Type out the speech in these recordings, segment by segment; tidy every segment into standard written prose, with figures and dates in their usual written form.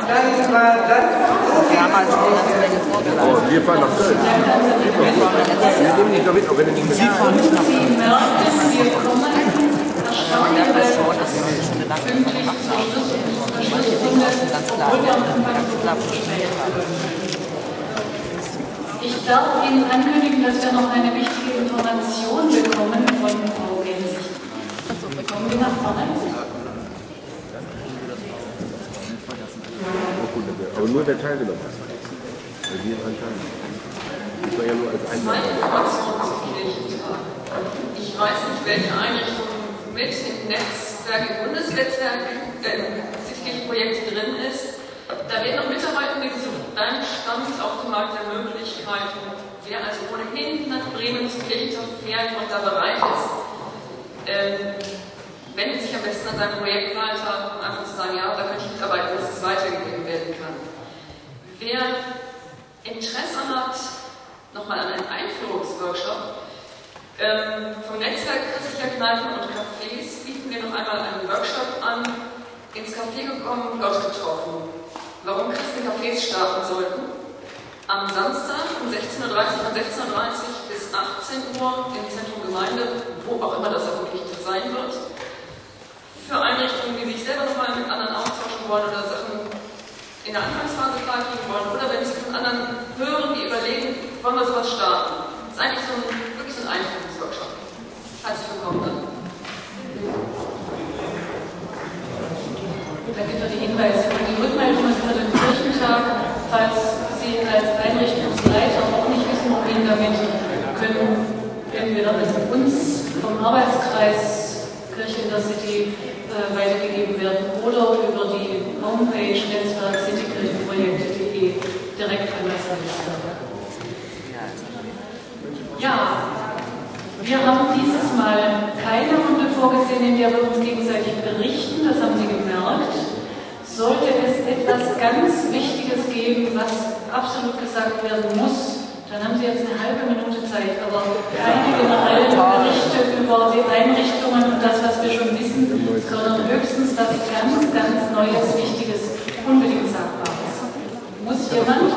Dann war das. Wir haben halt schon eine ganze Menge vorgeladen. Oh, wir fahren nach Köln. Wir nehmen dich doch mit, auch wenn du nicht mit. Sie fahren nicht nach Köln. Sie merken, wir kommen Man merkt das schon, dass wir schon Gedanken gemacht haben. Manche Dinge lassen ganz klar, ganz klar verstehen haben. Ich darf Ihnen ankündigen, dass wir noch eine wichtige Information bekommen von Frau Gensig. Kommen wir nach vorne? Aber nur wer teilgenommen hat. Weil wir daran teilnehmen. Das war ja nur als Meine Informationspflicht. Ich weiß nicht, welche Einrichtung mit im Netzwerk, im Bundesnetzwerk Cityprojekt drin ist. Da werden noch Mitarbeitende gesucht. Dann stammt auf dem Markt der Möglichkeiten, wer also ohnehin nach Bremen zum Kirchentag fährt und da bereit ist, wendet sich am besten an seinen Projektleiter und einfach zu sagen, ja, da könnte ich mitarbeiten, dass es weitergegeben werden kann. Wer Interesse hat, nochmal an einen Einführungsworkshop, vom Netzwerk christlicher Kneipen und Cafés bieten wir noch einmal einen Workshop an, ins Café gekommen, Gott getroffen. Warum Christencafés starten sollten? Am Samstag um 16:30 Uhr, von 16:30 bis 18 Uhr im Zentrum Gemeinde, wo auch immer das ermöglicht sein wird. Für Einrichtungen, die sich selber nochmal mit anderen austauschen wollen oder Sachen in der Anfangsphase klarkriegen wollen oder wenn sie von anderen hören, die überlegen, wollen wir sowas starten. Das ist eigentlich wirklich so ein Einführungsworkshop. Herzlich willkommen dann. Danke für die Hinweise und die Rückmeldungen für den Kirchentag. Falls Sie als Einrichtungsleiter auch nicht wissen, wohin damit, können entweder mit uns vom Arbeitskreis Kirche in der City weitergegeben werden oder über die Homepage Netzwerk citykirchenprojekte.de direkt an das Netzwerk. Ja, wir haben dieses Mal keine Runde vorgesehen, in der wir uns gegenseitig berichten, das haben Sie gemerkt. Sollte es etwas ganz Wichtiges geben, was absolut gesagt werden muss, dann haben Sie jetzt eine halbe Minute Zeit, aber keine generellen Berichte über die Einrichtungen und das, was wir schon wissen, sondern höchstens was ganz, ganz Neues, Wichtiges, unbedingt Sagbares. Muss jemand?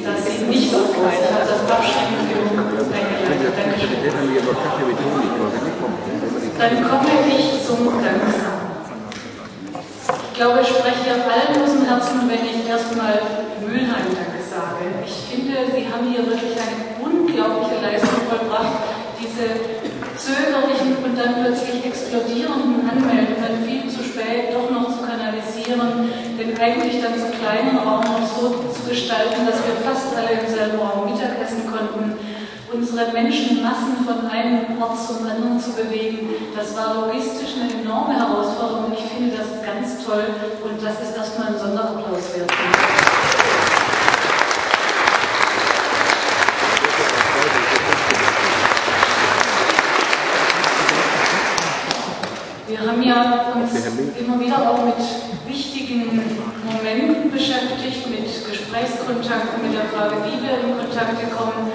Das sieht nicht so aus, hat das abschreckend genug eingeleitet. Dankeschön. Dann komme ich zum Danksagen. Ich glaube, ich spreche allen aus dem Herzen, wenn ich erstmal Mülheim Danke sage. Ich finde, Sie haben hier wirklich eine unglaubliche Leistung vollbracht, diese zögerlichen und dann plötzlich explodierenden Anmeldungen viel zu spät doch noch zu kanalisieren, den eigentlich dann zu kleinen Raum noch so zu gestalten, dass wir fast alle im selben Raum Mittagessen konnten. Unsere Menschenmassen von einem Ort zum anderen zu bewegen, das war logistisch eine enorme Herausforderung. Ich finde das ganz toll und das ist erstmal ein Sonderapplaus wert. Wir haben ja uns immer wieder auch mit wichtigen Momenten beschäftigt, mit Gesprächskontakten, mit der Frage, wie wir in Kontakte kommen.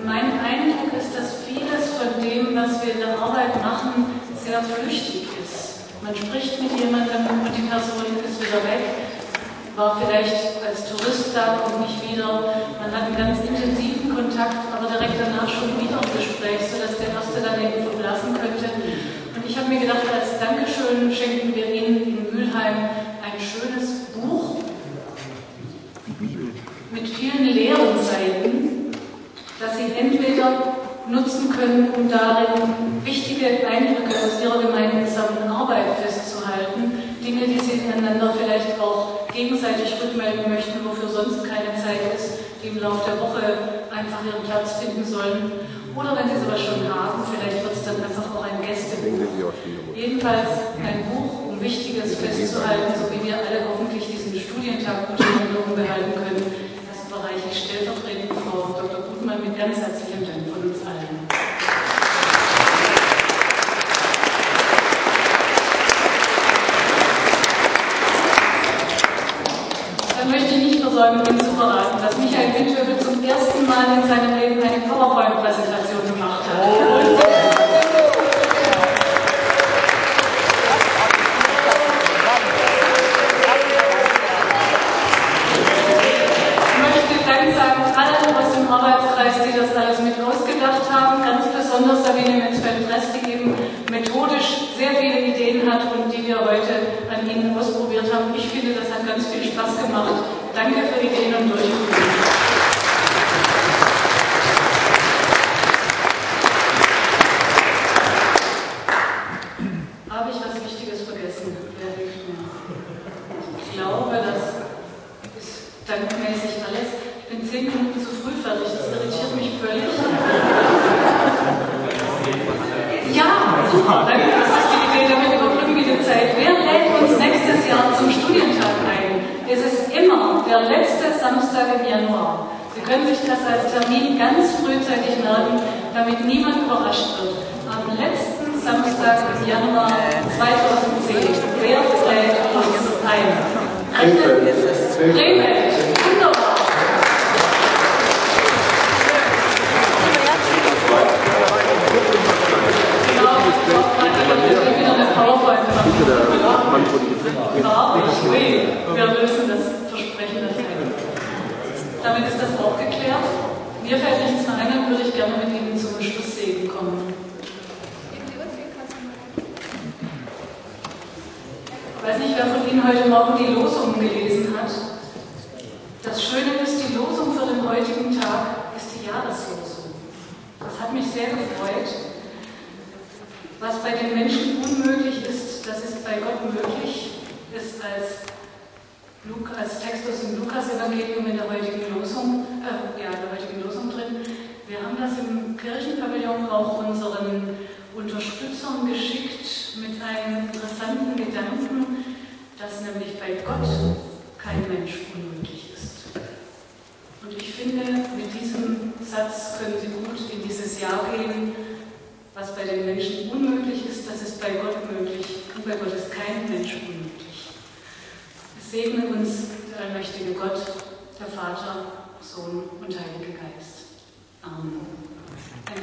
Mein Eindruck ist, dass vieles von dem, was wir in der Arbeit machen, sehr flüchtig ist. Man spricht mit jemandem und die Person ist wieder weg, war vielleicht als Tourist da und nicht wieder. Man hat einen ganz intensiven Kontakt, aber direkt danach schon wieder ein Gespräch, sodass der Erste dann eben verblassen könnte. Und ich habe mir gedacht, als Dankeschön schenken wir Ihnen in Mülheim ein schönes Buch mit vielen leeren Seiten, dass Sie entweder nutzen können, um darin wichtige Eindrücke aus Ihrer gemeinsamen Arbeit festzuhalten, Dinge, die Sie einander vielleicht auch gegenseitig rückmelden möchten, wofür sonst keine Zeit ist, die im Laufe der Woche einfach ihren Platz finden sollen. Oder wenn Sie sowas schon haben, vielleicht wird es dann einfach auch ein Gästebuch. Jedenfalls ein Buch, um Wichtiges festzuhalten, so wie wir alle hoffentlich diesen Studientag gut in Erinnerung behalten können. Das überreiche ich stellvertretend Frau Dr. Gutmann mit ganz herzlichem Dank von uns allen. Dann möchte ich nicht versäumen, Ihnen zu verraten, dass Michael Windhövel zum ersten Mal in seinem Leben eine PowerPoint-Präsentation gemacht hat. Arbeitskreis, die das alles mit ausgedacht haben, ganz besonders Sabine Metzfeld-Press, die eben methodisch sehr viele Ideen hat und die wir heute an Ihnen ausprobiert haben. Ich finde, das hat ganz viel Spaß gemacht. Danke für Ideen und Durchführung. Habe ich was Wichtiges vergessen? Wer hilft mir? Ich glaube, das ist dankmäßig alles. Ich bin 10 Minuten zu früh fertig, das irritiert mich völlig. Ja, super, danke, das ist die Idee, damit überbrücken wir die Zeit. Wer lädt uns nächstes Jahr zum Studientag ein? Es ist immer der letzte Samstag im Januar. Sie können sich das als Termin ganz frühzeitig merken, damit niemand überrascht wird. Am letzten Samstag im Januar 2010. Wer lädt uns ein? Krefeld. Wunderbar. Genau, ich wieder eine PowerPoint machen. Wir lösen das Versprechen nicht ein. Damit ist das auch geklärt. Mir fällt nichts mehr ein, dann würde ich gerne mit Ihnen zum Schlusssegen kommen. Ich weiß nicht, wer von Ihnen heute Morgen die Losung gelesen hat. Das Schöne ist, die Losung für den heutigen Tag ist die Jahreslosung. Das hat mich sehr gefreut. Was bei den Menschen unmöglich ist, das ist bei Gott möglich, ist als Text aus dem Lukas-Evangelium in der heutigen Losung drin. Wir haben das im Kirchenpavillon auch unseren Unterstützern geschickt mit einem interessanten Gedanken, dass nämlich bei Gott kein Mensch unmöglich ist. Und ich finde, mit diesem Satz können Sie gut in dieses Jahr gehen. Was bei den Menschen unmöglich ist, das ist bei Gott möglich. Und bei Gott ist kein Mensch unmöglich. Es segne uns der allmächtige Gott, der Vater, Sohn und Heilige Geist. Amen. Ein